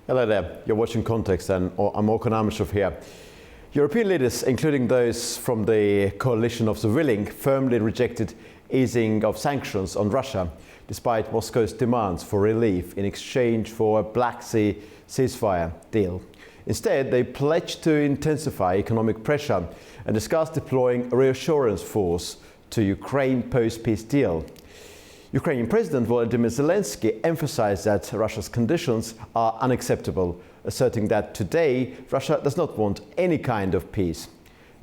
Hello there, you're watching Context and I'm Orkhan Amashov here. European leaders, including those from the coalition of the willing, firmly rejected easing of sanctions on Russia, despite Moscow's demands for relief in exchange for a Black Sea ceasefire deal. Instead, they pledged to intensify economic pressure and discussed deploying a reassurance force to Ukraine post-peace deal. Ukrainian President Volodymyr Zelensky emphasized that Russia's conditions are unacceptable, asserting that today Russia does not want any kind of peace.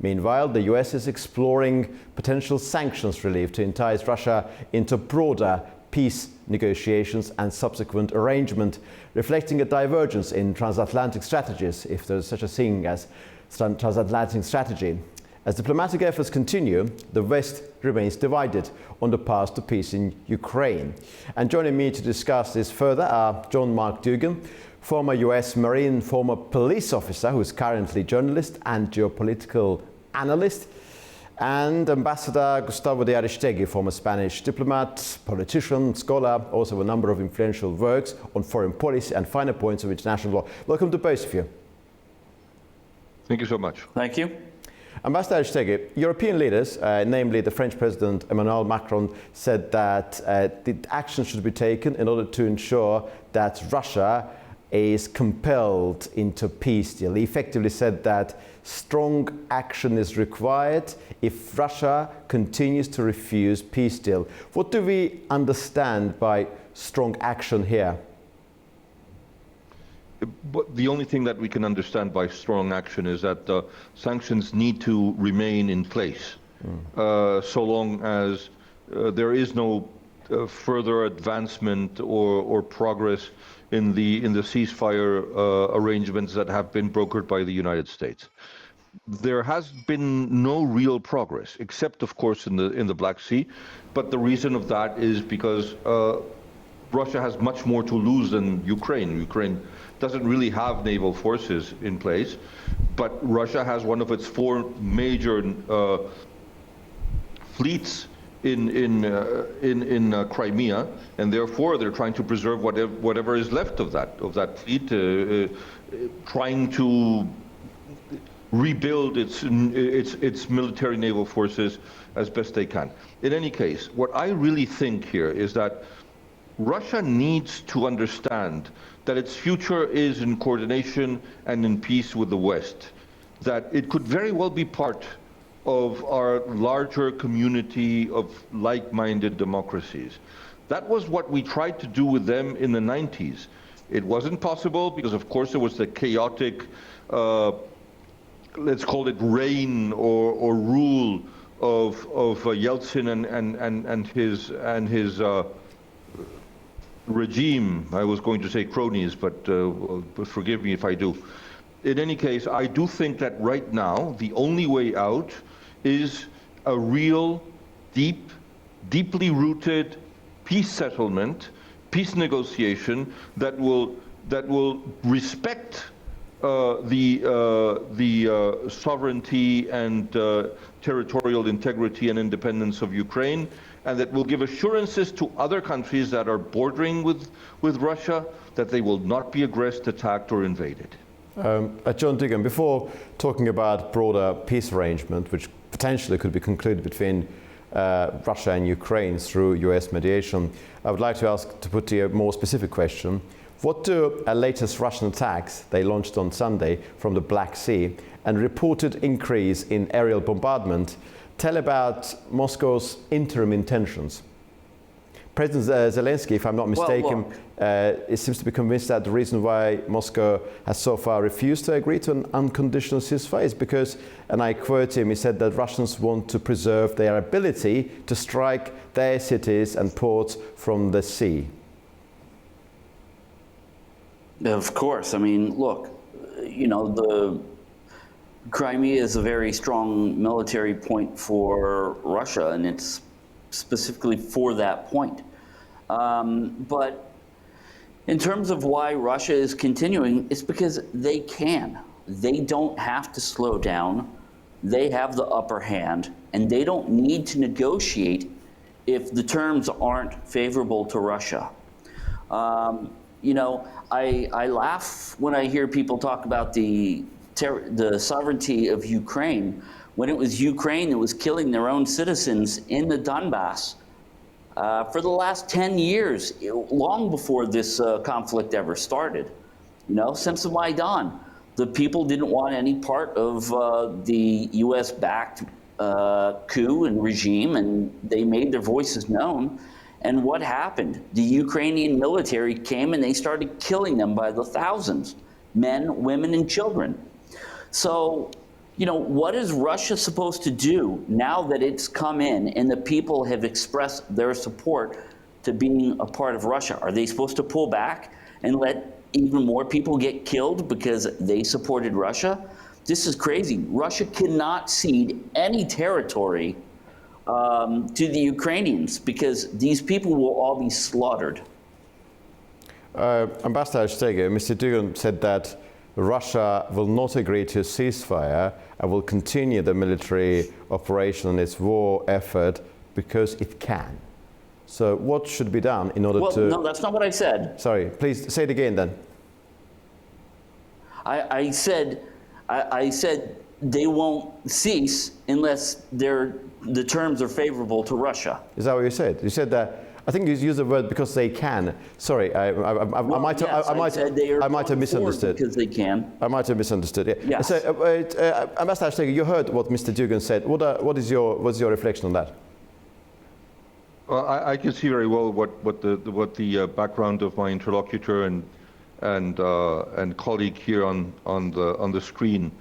Meanwhile, the US is exploring potential sanctions relief to entice Russia into broader peace negotiations and subsequent arrangement, reflecting a divergence in transatlantic strategies, if there is such a thing as transatlantic strategy. As diplomatic efforts continue, the West remains divided on the path to peace in Ukraine. And joining me to discuss this further are John Mark Dougan, former US Marine, former police officer who is currently journalist and geopolitical analyst, and Ambassador Gustavo de Aristegui, former Spanish diplomat, politician, scholar, also a number of influential works on foreign policy and finer points of international law. Welcome to both of you. Thank you so much. Thank you. Ambassador Aristegui, European leaders, namely the French President Emmanuel Macron, said that the action should be taken in order to ensure that Russia is compelled into peace deal. He effectively said that strong action is required if Russia continues to refuse peace deal. What do we understand by strong action here? But the only thing that we can understand by strong action is that sanctions need to remain in place so long as there is no further advancement or progress in the ceasefire arrangements that have been brokered by the United States. There has been no real progress, except of course in the Black Sea. But the reason of that is because Russia has much more to lose than Ukraine. Ukraine doesn't really have naval forces in place, but Russia has one of its four major fleets in Crimea, and therefore they're trying to preserve whatever is left of that fleet, trying to rebuild its military naval forces as best they can. In any case, what I really think here is that Russia needs to understand that its future is in coordination and in peace with the West, that it could very well be part of our larger community of like-minded democracies. That was what we tried to do with them in the 90s. It wasn't possible because, of course, it was the chaotic, let's call it reign or rule of Yeltsin and his regime. I was going to say cronies, but forgive me if I do. In any case, I do think that right now the only way out is a real, deeply rooted peace settlement, peace negotiation that will respect the sovereignty and territorial integrity and independence of Ukraine, and that will give assurances to other countries that are bordering with Russia that they will not be aggressed, attacked, or invaded. John Dougan, before talking about broader peace arrangement, which potentially could be concluded between Russia and Ukraine through US mediation, I would like to put to you a more specific question. What do latest Russian attacks they launched on Sunday from the Black Sea and reported increase in aerial bombardment tell about Moscow's interim intentions? President Zelensky, if I'm not mistaken, it seems to be convinced that the reason why Moscow has so far refused to agree to an unconditional ceasefire is because, and I quote him, he said that Russians want to preserve their ability to strike their cities and ports from the sea. Of course. I mean, look, you know, the Crimea is a very strong military point for Russia, and it's specifically for that point. But in terms of why Russia is continuing, it's because they can. They don't have to slow down. They have the upper hand, and they don't need to negotiate if the terms aren't favorable to Russia. you know, I laugh when I hear people talk about the sovereignty of Ukraine, when it was Ukraine that was killing their own citizens in the Donbass for the last 10 years, long before this conflict ever started. You know, since the Maidan, the people didn't want any part of the US-backed coup and regime, and they made their voices known. And what happened? The Ukrainian military came and they started killing them by the thousands, men, women, and children. So, you know, what is Russia supposed to do now that it's come in and the people have expressed their support to being a part of Russia? Are they supposed to pull back and let even more people get killed because they supported Russia? This is crazy. Russia cannot cede any territory to the Ukrainians because these people will all be slaughtered. Ambassador Steger, Mr. Dugan said that Russia will not agree to a ceasefire and will continue the military operation and its war effort because it can. So what should be done in order to... No, that's not what I said. Sorry, please say it again then. I said they won't cease unless the terms are favorable to Russia. Is that what you said? You said that, I think you used the word because they can. Sorry, I might have misunderstood. Because they can. I might have misunderstood. Yeah. Yes. So, Ambassador Steger, you heard what Mr. Dugan said. What's your reflection on that? Well, I can see very well what the background of my interlocutor and colleague here on the screen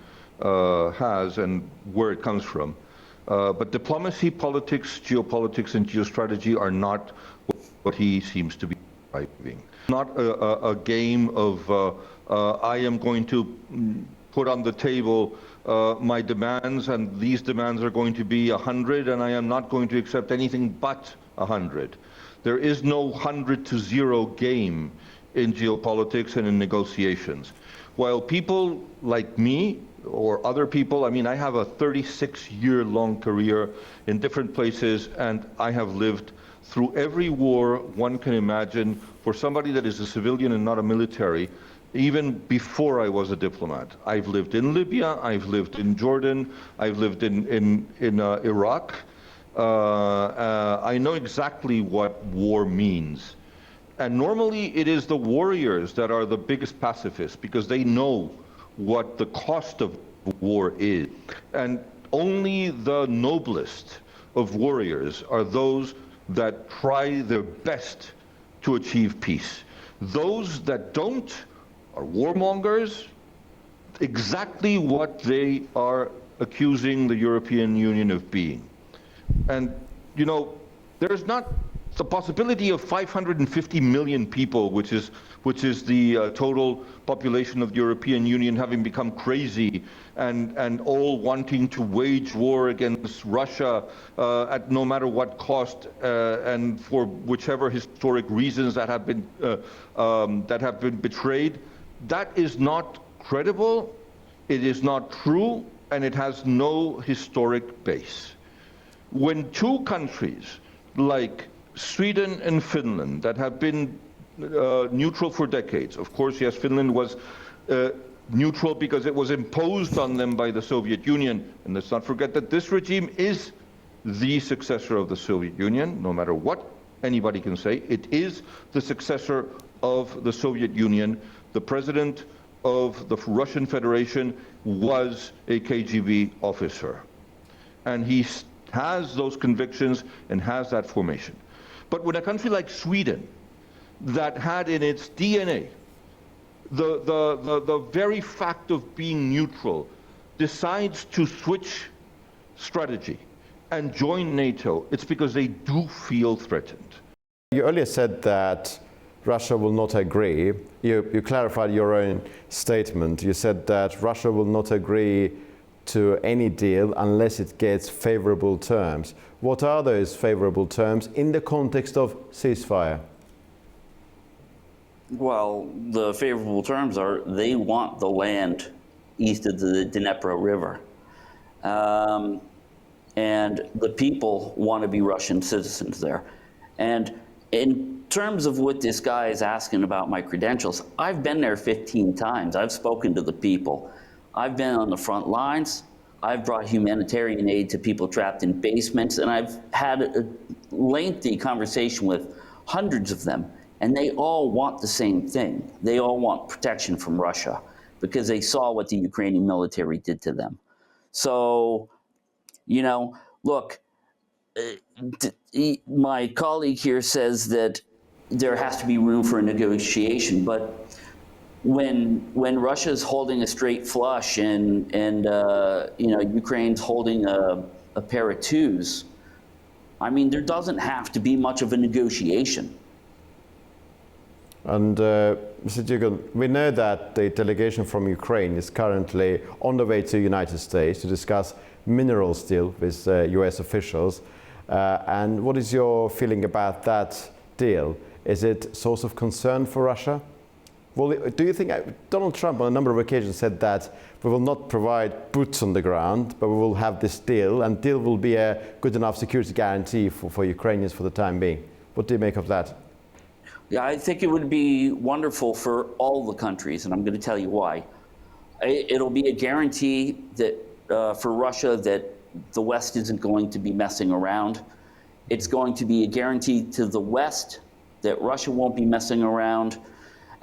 has and where it comes from. But diplomacy, politics, geopolitics, and geostrategy are not what he seems to be describing. Not a game of I am going to put on the table my demands, and these demands are going to be 100, and I am not going to accept anything but 100. There is no 100-0 game in geopolitics and in negotiations. While people like me or other people, I mean, I have a 36-year-long career in different places, and I have lived through every war one can imagine for somebody that is a civilian and not a military, even before I was a diplomat. I've lived in Libya, I've lived in Jordan, I've lived in Iraq. I know exactly what war means. And normally it is the warriors that are the biggest pacifists because they know what the cost of war is. And only the noblest of warriors are those that try their best to achieve peace. Those that don't are warmongers, exactly what they are accusing the European Union of being. And, you know, there's not the possibility of 550 million people, which is the total population of the European Union, having become crazy and all wanting to wage war against Russia at no matter what cost and for whichever historic reasons that have been betrayed. That is not credible, it is not true, and it has no historic base. When two countries like Sweden and Finland that have been neutral for decades. Of course, yes, Finland was neutral because it was imposed on them by the Soviet Union. And let's not forget that this regime is the successor of the Soviet Union, no matter what anybody can say. It is the successor of the Soviet Union. The president of the Russian Federation was a KGB officer. And he has those convictions and has that formation. But when a country like Sweden, that had in its DNA the very fact of being neutral, decides to switch strategy and join NATO, it's because they do feel threatened. You earlier said that Russia will not agree. You clarified your own statement. You said that Russia will not agree to any deal unless it gets favorable terms. What are those favorable terms in the context of ceasefire? Well, the favorable terms are they want the land east of the Dnepr River. And the people want to be Russian citizens there. And in terms of what this guy is asking about my credentials, I've been there 15 times. I've spoken to the people. I've been on the front lines. I've brought humanitarian aid to people trapped in basements, and I've had a lengthy conversation with hundreds of them, and they all want the same thing. They all want protection from Russia because they saw what the Ukrainian military did to them. So, you know, look, my colleague here says that there has to be room for a negotiation, but when Russia's holding a straight flush and you know, Ukraine's holding a pair of twos, I mean, there doesn't have to be much of a negotiation. And Mr. Dugan, we know that the delegation from Ukraine is currently on the way to the United States to discuss minerals deal with US officials. And what is your feeling about that deal? Is it a source of concern for Russia? Well, do you think Donald Trump on a number of occasions said that we will not provide boots on the ground, but we will have this deal, and deal will be a good enough security guarantee for Ukrainians for the time being? What do you make of that? Yeah, I think it would be wonderful for all the countries, and I'm going to tell you why. It'll be a guarantee that for Russia that the West isn't going to be messing around. It's going to be a guarantee to the West that Russia won't be messing around,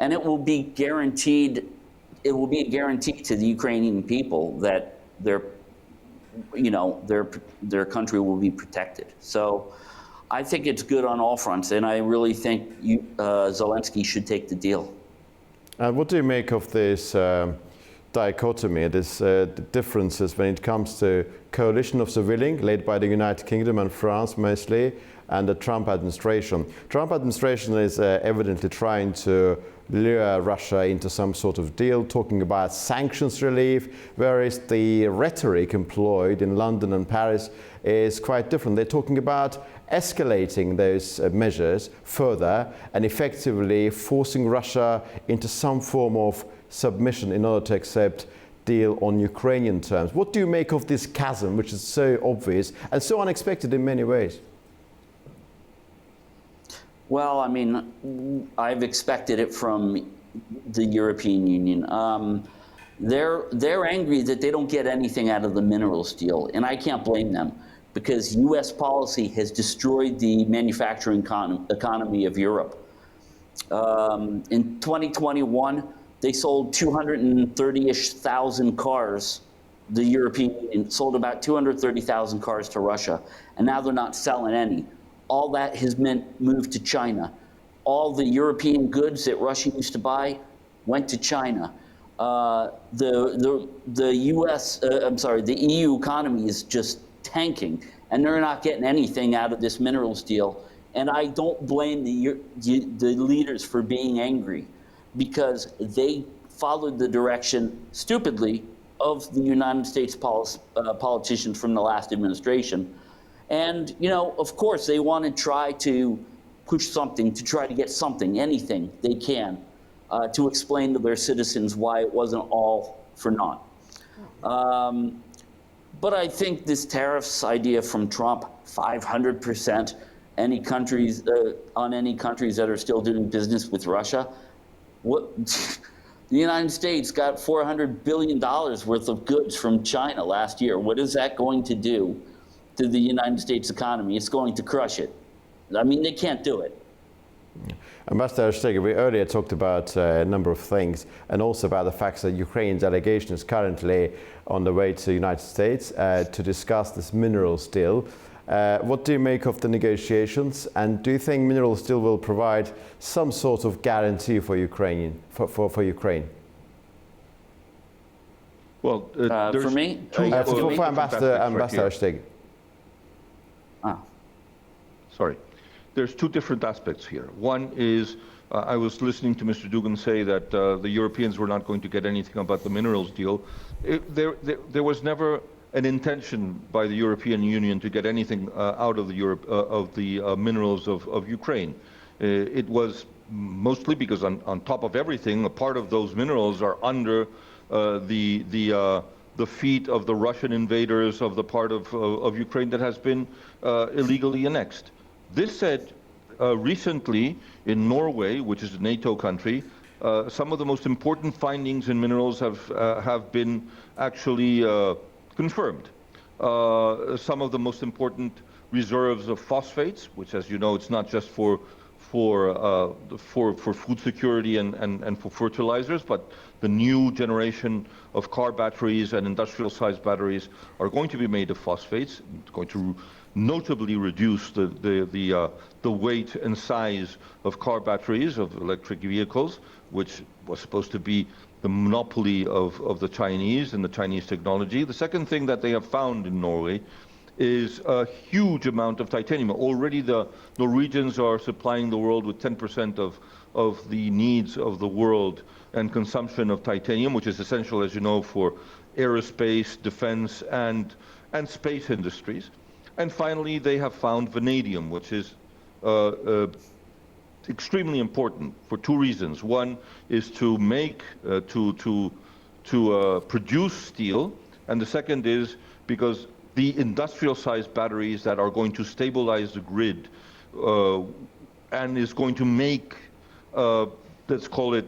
and it will be guaranteed. It will be a guarantee to the Ukrainian people that their country will be protected. So I think it's good on all fronts, and I really think Zelensky should take the deal. What do you make of this dichotomy, this differences when it comes to coalition of the willing, led by the United Kingdom and France mostly, and the Trump administration? Trump administration is evidently trying to lure Russia into some sort of deal, talking about sanctions relief, whereas the rhetoric employed in London and Paris is quite different. They're talking about escalating those measures further and effectively forcing Russia into some form of submission in order to accept deal on Ukrainian terms. What do you make of this chasm, which is so obvious and so unexpected in many ways? Well, I mean, I've expected it from the European Union. They're angry that they don't get anything out of the minerals deal, and I can't blame them, because U.S. policy has destroyed the manufacturing economy of Europe. In 2021, they sold 230-ish thousand cars. The European Union sold about 230,000 cars to Russia, and now they're not selling any. All that has meant moved to China. All the European goods that Russia used to buy went to China. The EU economy is just tanking, and they're not getting anything out of this minerals deal. And I don't blame the leaders for being angry, because they followed the direction, stupidly, of the United States politicians from the last administration. And, you know, of course, they want to try to push something, to try to get something, anything they can, to explain to their citizens why it wasn't all for naught. But I think this tariffs idea from Trump, 500%, any countries on any countries that are still doing business with Russia. What the United States got $400 billion worth of goods from China last year. What is that going to do to the United States economy? It's going to crush it. I mean, they can't do it. Ambassador Steger, we earlier talked about a number of things, and also about the fact that Ukraine's delegation is currently on the way to the United States to discuss this minerals deal. What do you make of the negotiations, and do you think minerals deal will provide some sort of guarantee for Ukraine? Well, for me, for Ambassador Steger. Sorry. There's two different aspects here. One is, I was listening to Mr. Dugan say that the Europeans were not going to get anything about the minerals deal. There was never an intention by the European Union to get anything out of the minerals of Ukraine. It was mostly because on top of everything, a part of those minerals are under the feet of the Russian invaders of the part of Ukraine that has been illegally annexed. This said, recently in Norway, which is a NATO country, some of the most important findings in minerals have been actually confirmed. Some of the most important reserves of phosphates, which, as you know, it's not just for food security and for fertilizers, but the new generation of car batteries and industrial-sized batteries are going to be made of phosphates. It's going to notably reduce the weight and size of car batteries of electric vehicles, which was supposed to be the monopoly of the Chinese and the Chinese technology. The second thing that they have found in Norway is a huge amount of titanium. Already the Norwegians are supplying the world with 10% of the needs of the world and consumption of titanium, which is essential, as you know, for aerospace, defense, and space industries. And finally, they have found vanadium, which is extremely important for two reasons. One is to make, to produce steel, and the second is because the industrial-sized batteries that are going to stabilize the grid and is going to make, let's call it,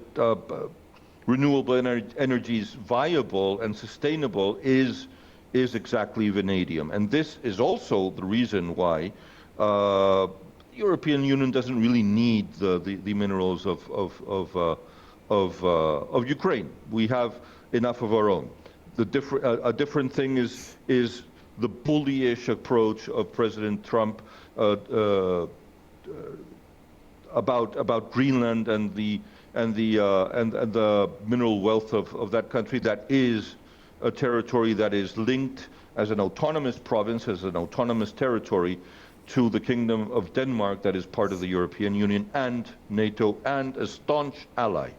renewable energies viable and sustainable is exactly vanadium. And this is also the reason why the European Union doesn't really need the minerals of Ukraine. We have enough of our own. A different thing is the bullyish approach of President Trump about Greenland and the mineral wealth of that country. That is a territory that is linked as an autonomous province, as an autonomous territory, to the Kingdom of Denmark, that is part of the European Union and NATO, and a staunch ally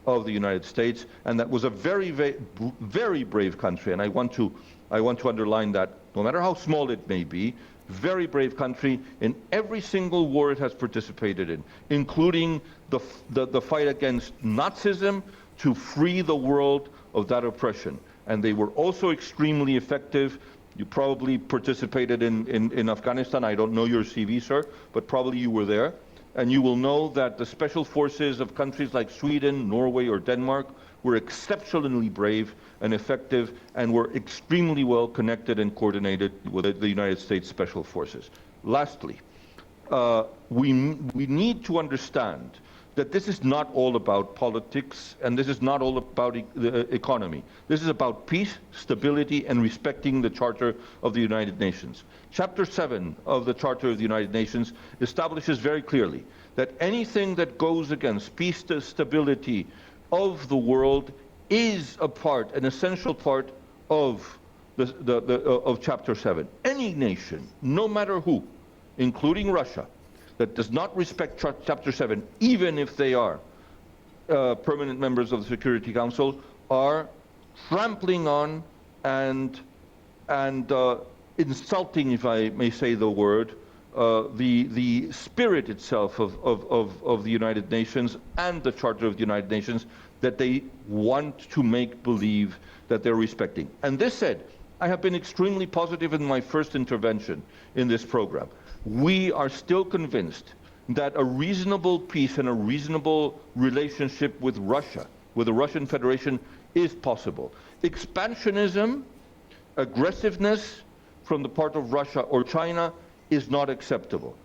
of the United States. And that was a very, very, very brave country. And I want to underline that, no matter how small it may be, very brave country in every single war it has participated in, including the fight against Nazism to free the world of that oppression. And they were also extremely effective. You probably participated in Afghanistan. I don't know your CV, sir, but probably you were there. And you will know that the special forces of countries like Sweden, Norway, or Denmark were exceptionally brave and effective, and were extremely well connected and coordinated with the United States Special Forces. Lastly, we need to understand that this is not all about politics, and this is not all about the economy. This is about peace, stability, and respecting the Charter of the United Nations. Chapter 7 of the Charter of the United Nations establishes very clearly that anything that goes against peace, stability of the world is an essential part of of Chapter 7. Any nation, no matter who, including Russia, that does not respect Chapter 7, even if they are permanent members of the Security Council, are trampling on and insulting, if I may say the word, the spirit itself of the United Nations and the Charter of the United Nations, that they want to make believe that they're respecting. And this said, I have been extremely positive in my first intervention in this program. We are still convinced that a reasonable peace and a reasonable relationship with Russia, with the Russian Federation, is possible. Expansionism, aggressiveness from the part of Russia or China is not acceptable.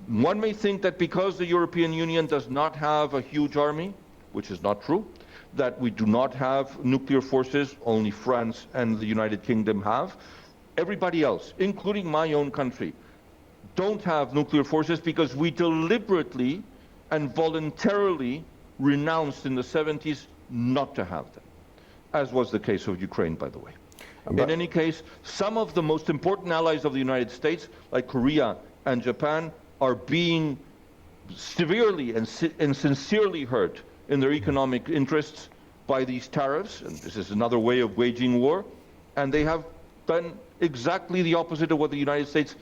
One may think that because the European Union does not have a huge army, which is not true, that we do not have nuclear forces, only France and the United Kingdom have. Everybody else, including my own country, don't have nuclear forces because we deliberately and voluntarily renounced in the 70s not to have them, as was the case of Ukraine, by the way. In any case, some of the most important allies of the United States, like Korea and Japan, are being severely and sincerely hurt in their economic interests by these tariffs, and this is another way of waging war, and they have done exactly the opposite of what the United States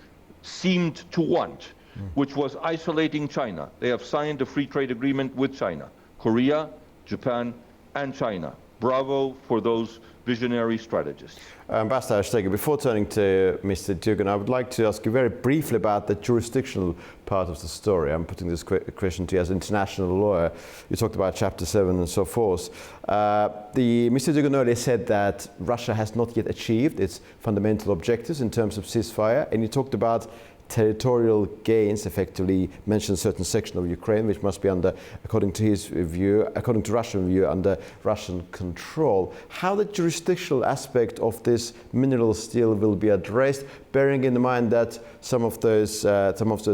seemed to want, which was isolating China. They have signed a free trade agreement with China, Korea, Japan, and China. Bravo for those visionary strategists. Ambassador Steger, before turning to Mr. Dugan, I would like to ask you very briefly about the jurisdictional part of the story. I'm putting this question to you as an international lawyer. You talked about Chapter 7 and so forth. Mr. Dugan earlier said that Russia has not yet achieved its fundamental objectives in terms of ceasefire, and you talked about territorial gains, effectively mentioned a certain section of Ukraine, which must be under, according to his view, according to Russian view, under Russian control. How the jurisdictional aspect of this mineral steel will be addressed, bearing in mind that some of those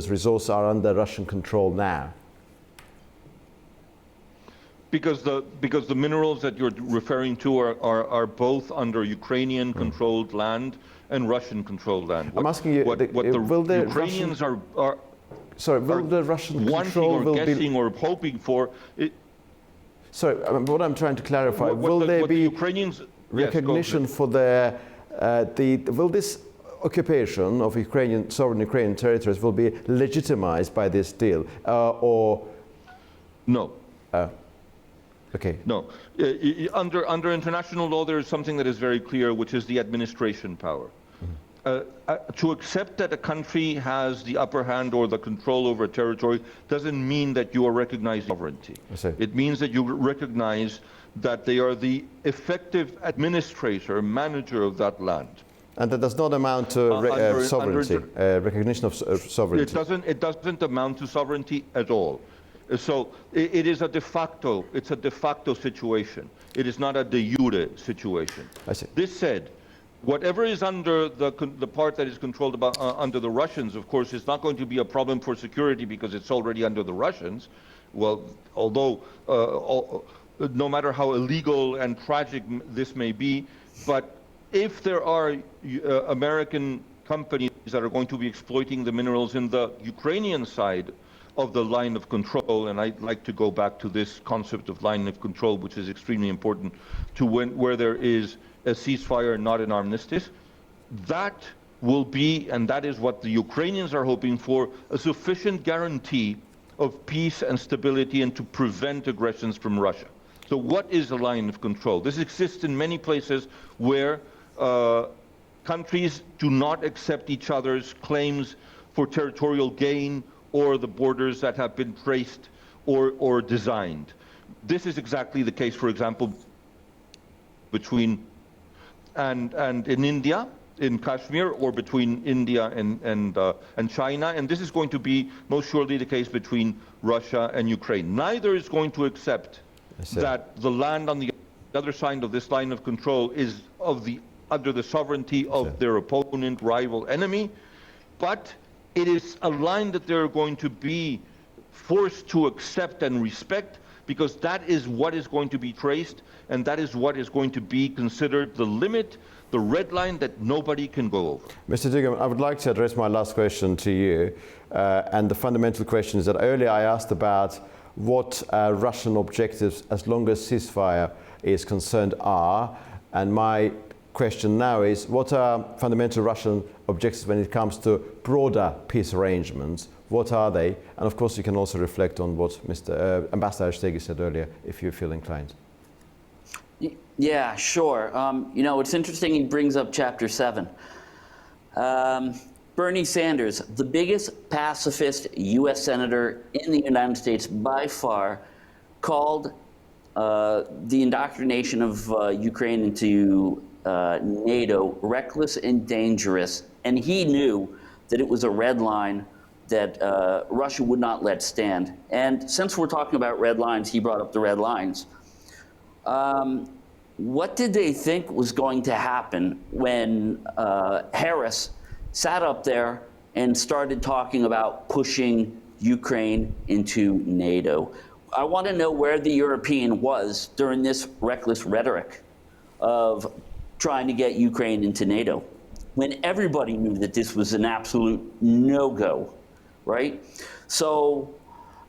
resources are under Russian control now? Because the minerals that you're referring to are both under Ukrainian-controlled land and Russian-controlled land. I'm asking you, what the Ukrainians Russian, are sorry, will the Russian wanting control or guessing or hoping for? Sorry, what I'm trying to clarify, will there be Ukrainians, recognition for their will this occupation of sovereign Ukrainian territories will be legitimized by this deal, or no? Okay. No. Under international law, there is something that is very clear, which is the administration power. To accept that a country has the upper hand or the control over a territory doesn't mean that you are recognizing sovereignty. It means that you recognize that they are the effective administrator, manager of that land. And that does not amount to sovereignty, recognition of sovereignty. It doesn't amount to sovereignty at all. So it is a de facto situation. It is not a de jure situation. I see. This said, whatever is under the part that is controlled under the Russians, of course, is not going to be a problem for security because it's already under the Russians. Well, although no matter how illegal and tragic this may be, but if there are American companies that are going to be exploiting the minerals in the Ukrainian side of the line of control, and I'd like to go back to this concept of line of control, which is extremely important to where there is a ceasefire, not an armistice, that will be, and that is what the Ukrainians are hoping for, a sufficient guarantee of peace and stability and to prevent aggressions from Russia. So what is a line of control? This exists in many places where countries do not accept each other's claims for territorial gain or the borders that have been traced or designed. This is exactly the case, for example, between and in India, in Kashmir, or between India and China, and this is going to be most surely the case between Russia and Ukraine. Neither is going to accept that the land on the other side of this line of control is under the sovereignty of their opponent, rival, enemy, but it is a line that they're going to be forced to accept and respect, because that is what is going to be traced, and that is what is going to be considered the limit, the red line that nobody can go over. Mr. Dugan, I would like to address my last question to you, and the fundamental question is that earlier I asked about what Russian objectives, as long as ceasefire is concerned, are, and my question now is, what are fundamental Russian objectives when it comes to broader peace arrangements? What are they? And of course, you can also reflect on what Mr. Ambassador Steger said earlier, if you feel inclined. Yeah, sure. You know, it's interesting he brings up Chapter 7. Bernie Sanders, the biggest pacifist U.S. senator in the United States by far, called the indoctrination of Ukraine into NATO reckless and dangerous, and he knew that it was a red line that Russia would not let stand. And since we're talking about red lines, he brought up the red lines. What did they think was going to happen when Harris sat up there and started talking about pushing Ukraine into NATO? I want to know where the European was during this reckless rhetoric of trying to get Ukraine into NATO, when everybody knew that this was an absolute no-go, right? So,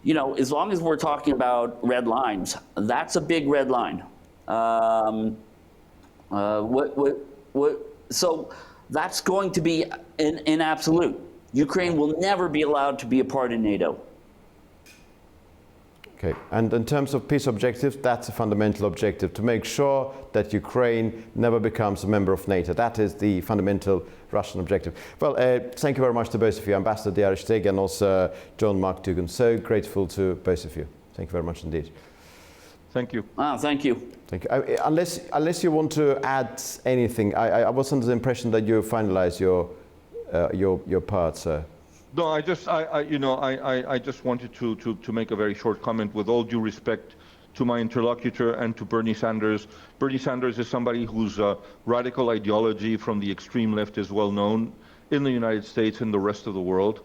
you know, as long as we're talking about red lines, that's a big red line. So that's going to be an absolute. Ukraine will never be allowed to be a part of NATO. Okay, and in terms of peace objectives, that's a fundamental objective, to make sure that Ukraine never becomes a member of NATO. That is the fundamental Russian objective. Well, thank you very much to both of you, Ambassador Diaristeg and also John Mark Dougan. So grateful to both of you. Thank you very much indeed. Thank you. Thank you. Thank you. Unless you want to add anything, I was under the impression that you finalized your part, sir. No, I just wanted to make a very short comment with all due respect to my interlocutor and to Bernie Sanders. Bernie Sanders is somebody whose radical ideology from the extreme left is well known in the United States and the rest of the world.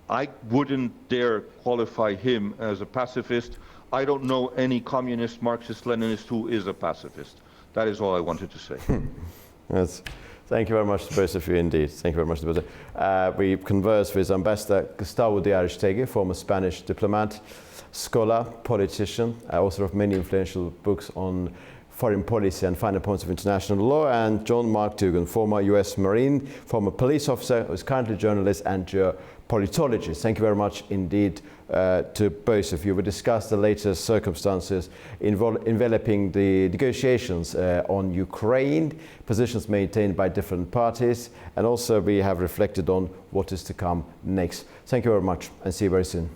I wouldn't dare qualify him as a pacifist. I don't know any communist, Marxist, Leninist who is a pacifist. That is all I wanted to say. Yes. Thank you very much to both of you indeed. Thank you very much to both of you. We conversed with Ambassador Gustavo Diaristegi, former Spanish diplomat, scholar, politician, author of many influential books on foreign policy and finer points of international law, and John Mark Dougan, former US Marine, former police officer, who is currently a journalist and geopolitologist. Thank you very much indeed to both of you. We discussed the latest circumstances enveloping the negotiations on Ukraine, positions maintained by different parties, and also we have reflected on what is to come next. Thank you very much and see you very soon.